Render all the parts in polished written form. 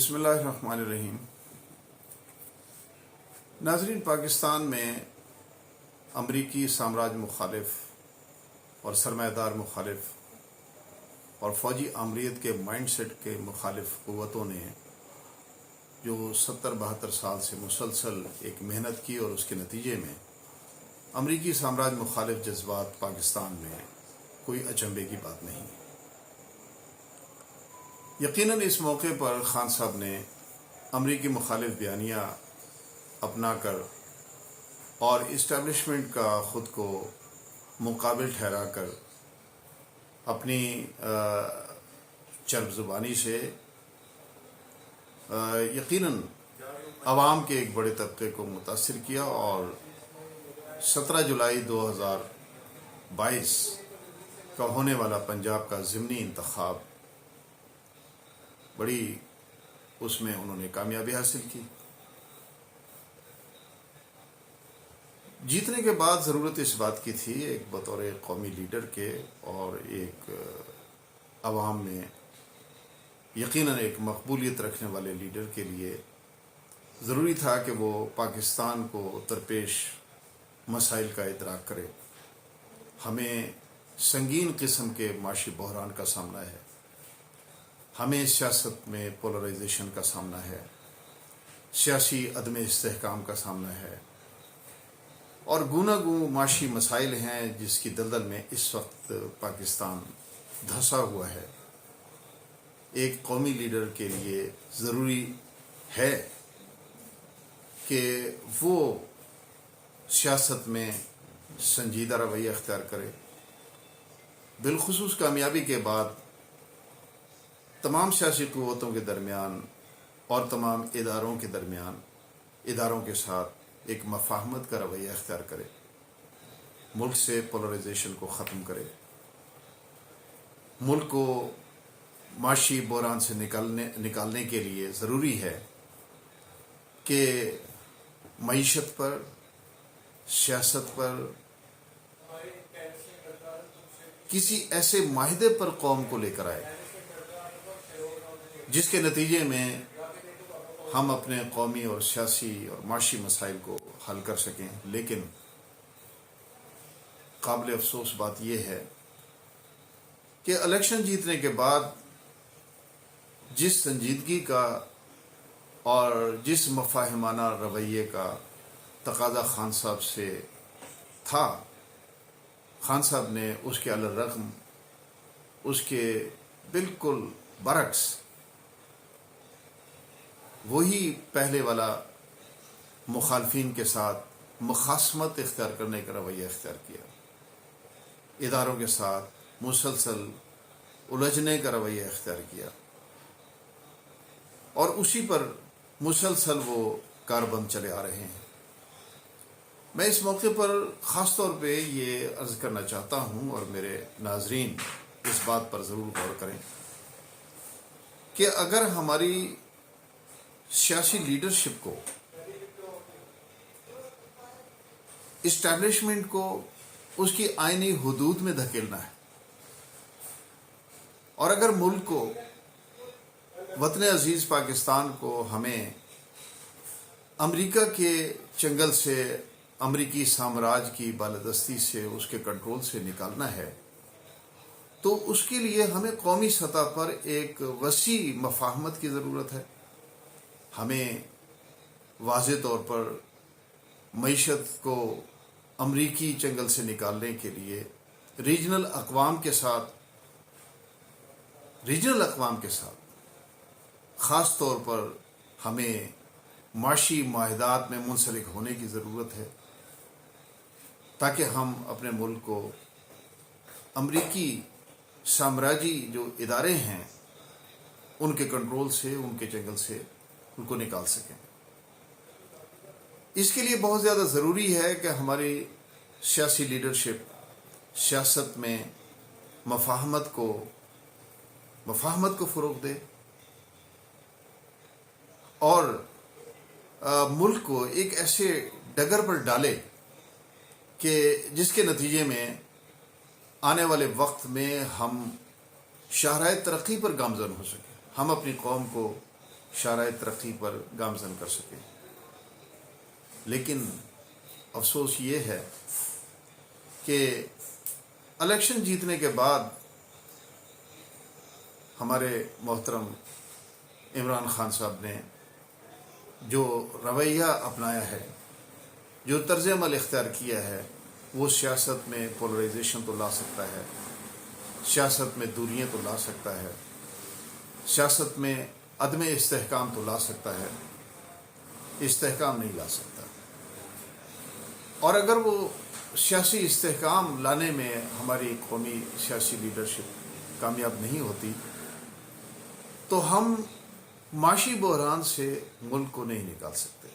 بسم اللہ الرحمن الرحیم۔ ناظرین، پاکستان میں امریکی سامراج مخالف اور سرمایہ دار مخالف اور فوجی آمریت کے مائنڈ سیٹ کے مخالف قوتوں نے جو 70-72 سال سے مسلسل ایک محنت کی، اور اس کے نتیجے میں امریکی سامراج مخالف جذبات پاکستان میں کوئی اچنبے کی بات نہیں۔ یقیناً اس موقع پر خان صاحب نے امریکی مخالف بیانیہ اپنا کر اور اسٹیبلشمنٹ کا خود کو مقابل ٹھہرا کر اپنی چرب زبانی سے یقیناً عوام کے ایک بڑے طبقے کو متاثر کیا، اور 17 جولائی 2022 کا ہونے والا پنجاب کا ضمنی انتخاب بڑی اس میں انہوں نے کامیابی حاصل کی۔ جیتنے کے بعد ضرورت اس بات کی تھی، ایک بطور قومی لیڈر کے اور ایک عوام میں یقیناً ایک مقبولیت رکھنے والے لیڈر کے لیے ضروری تھا کہ وہ پاکستان کو درپیش مسائل کا ادراک کرے۔ ہمیں سنگین قسم کے معاشی بحران کا سامنا ہے، ہمیں سیاست میں پولرائزیشن کا سامنا ہے، سیاسی عدم استحکام کا سامنا ہے، اور گوناگوں معاشی مسائل ہیں جس کی دلدل میں اس وقت پاکستان دھنسا ہوا ہے۔ ایک قومی لیڈر کے لیے ضروری ہے کہ وہ سیاست میں سنجیدہ رویہ اختیار کرے، بالخصوص کامیابی کے بعد تمام سیاسی قوتوں کے درمیان اور تمام اداروں کے ساتھ ایک مفاہمت کا رویہ اختیار کرے، ملک سے پولرائزیشن کو ختم کرے، ملک کو معاشی بحران سے نکالنے کے لیے ضروری ہے کہ معیشت پر، سیاست پر کسی ایسے معاہدے پر قوم کو لے کر آئے جس کے نتیجے میں ہم اپنے قومی اور سیاسی اور معاشی مسائل کو حل کر سکیں۔ لیکن قابل افسوس بات یہ ہے کہ الیکشن جیتنے کے بعد جس سنجیدگی کا اور جس مفاہمانہ رویے کا تقاضا خان صاحب سے تھا، خان صاحب نے اس کے علی الرغم، اس کے بالکل برعکس وہی پہلے والا مخالفین کے ساتھ مخاصمت اختیار کرنے کا رویہ اختیار کیا، اداروں کے ساتھ مسلسل الجھنے کا رویہ اختیار کیا، اور اسی پر مسلسل وہ کاربند چلے آ رہے ہیں۔ میں اس موقع پر خاص طور پہ یہ عرض کرنا چاہتا ہوں، اور میرے ناظرین اس بات پر ضرور غور کریں کہ اگر ہماری سیاسی لیڈرشپ کو، اسٹیبلشمنٹ کو اس کی آئینی حدود میں دھکیلنا ہے، اور اگر ملک کو، وطن عزیز پاکستان کو ہمیں امریکہ کے چنگل سے، امریکی سامراج کی بالادستی سے، اس کے کنٹرول سے نکالنا ہے، تو اس کے لیے ہمیں قومی سطح پر ایک وسیع مفاہمت کی ضرورت ہے۔ ہمیں واضح طور پر معیشت کو امریکی چنگل سے نکالنے کے لیے ریجنل اقوام کے ساتھ خاص طور پر ہمیں معاشی معاہدات میں منسلک ہونے کی ضرورت ہے، تاکہ ہم اپنے ملک کو امریکی سامراجی جو ادارے ہیں ان کے کنٹرول سے، ان کے چنگل سے ان کو نکال سکیں۔ اس کے لیے بہت زیادہ ضروری ہے کہ ہماری سیاسی لیڈرشپ سیاست میں مفاہمت کو فروغ دے، اور ملک کو ایک ایسے ڈگر پر ڈالے کہ جس کے نتیجے میں آنے والے وقت میں ہم شاہراہ ترقی پر گامزن ہو سکیں، ہم اپنی قوم کو شارع ترقی پر گامزن کر سکیں. لیکن افسوس یہ ہے کہ الیکشن جیتنے کے بعد ہمارے محترم عمران خان صاحب نے جو رویہ اپنایا ہے، جو طرز عمل اختیار کیا ہے، وہ سیاست میں پولرائزیشن تو لا سکتا ہے، سیاست میں دوریاں تو لا سکتا ہے، سیاست میں عدم استحکام تو لا سکتا ہے، استحکام نہیں لا سکتا. اور اگر وہ سیاسی استحکام لانے میں ہماری قومی سیاسی لیڈرشپ کامیاب نہیں ہوتی تو ہم معاشی بحران سے ملک کو نہیں نکال سکتے.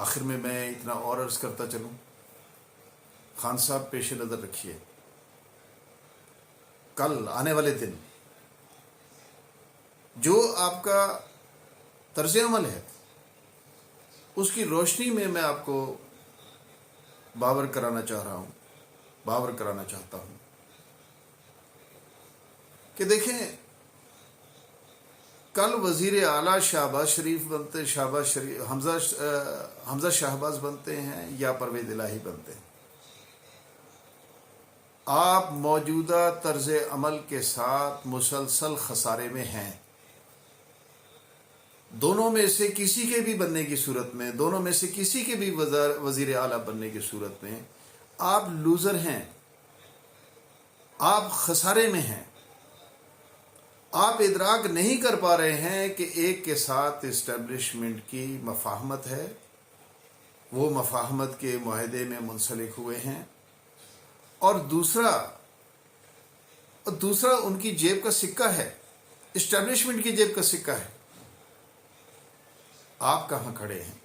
آخر میں اتنا اور عرض کرتا چلوں، خان صاحب پیش نظر رکھیے، کل آنے والے دن جو آپ کا طرز عمل ہے اس کی روشنی میں آپ کو باور کرانا چاہتا ہوں کہ دیکھیں، کل وزیر اعلیٰ شہباز شریف بنتے، حمزہ شہباز بنتے ہیں یا پرویز الہی بنتے ہیں، آپ موجودہ طرز عمل کے ساتھ مسلسل خسارے میں ہیں. دونوں میں سے کسی کے بھی بننے کی صورت میں، دونوں میں سے کسی کے بھی وزیر اعلیٰ بننے کی صورت میں آپ لوزر ہیں، آپ خسارے میں ہیں. آپ ادراک نہیں کر پا رہے ہیں کہ ایک کے ساتھ اسٹیبلشمنٹ کی مفاہمت ہے، وہ مفاہمت کے معاہدے میں منسلک ہوئے ہیں، اور دوسرا ان کی جیب کا سکہ ہے، اسٹیبلشمنٹ کی جیب کا سکہ ہے. آپ کہاں کھڑے ہیں؟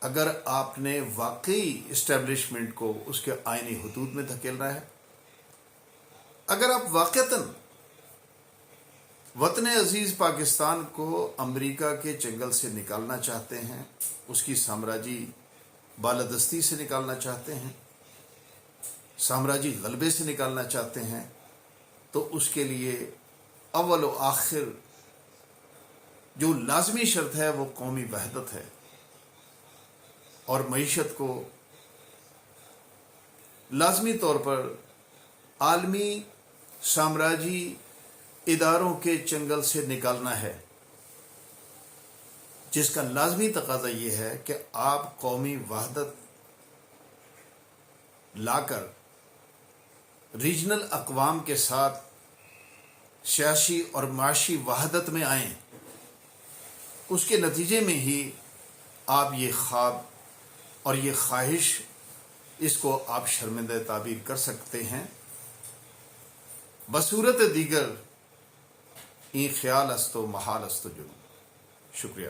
اگر آپ نے واقعی اسٹیبلشمنٹ کو اس کے آئینی حدود میں دھکیلنا ہے، اگر آپ واقعتاً وطن عزیز پاکستان کو امریکہ کے چنگل سے نکالنا چاہتے ہیں، اس کی سامراجی بالادستی سے نکالنا چاہتے ہیں، سامراجی غلبے سے نکالنا چاہتے ہیں، تو اس کے لیے اول و آخر جو لازمی شرط ہے وہ قومی وحدت ہے، اور معیشت کو لازمی طور پر عالمی سامراجی اداروں کے چنگل سے نکالنا ہے، جس کا لازمی تقاضا یہ ہے کہ آپ قومی وحدت لا کر ریجنل اقوام کے ساتھ سیاسی اور معاشی وحدت میں آئیں. اس کے نتیجے میں ہی آپ یہ خواب اور یہ خواہش، اس کو آپ شرمندہ تعبیر کر سکتے ہیں. بصورت دیگر این خیال است و محال است و جنون. شکریہ.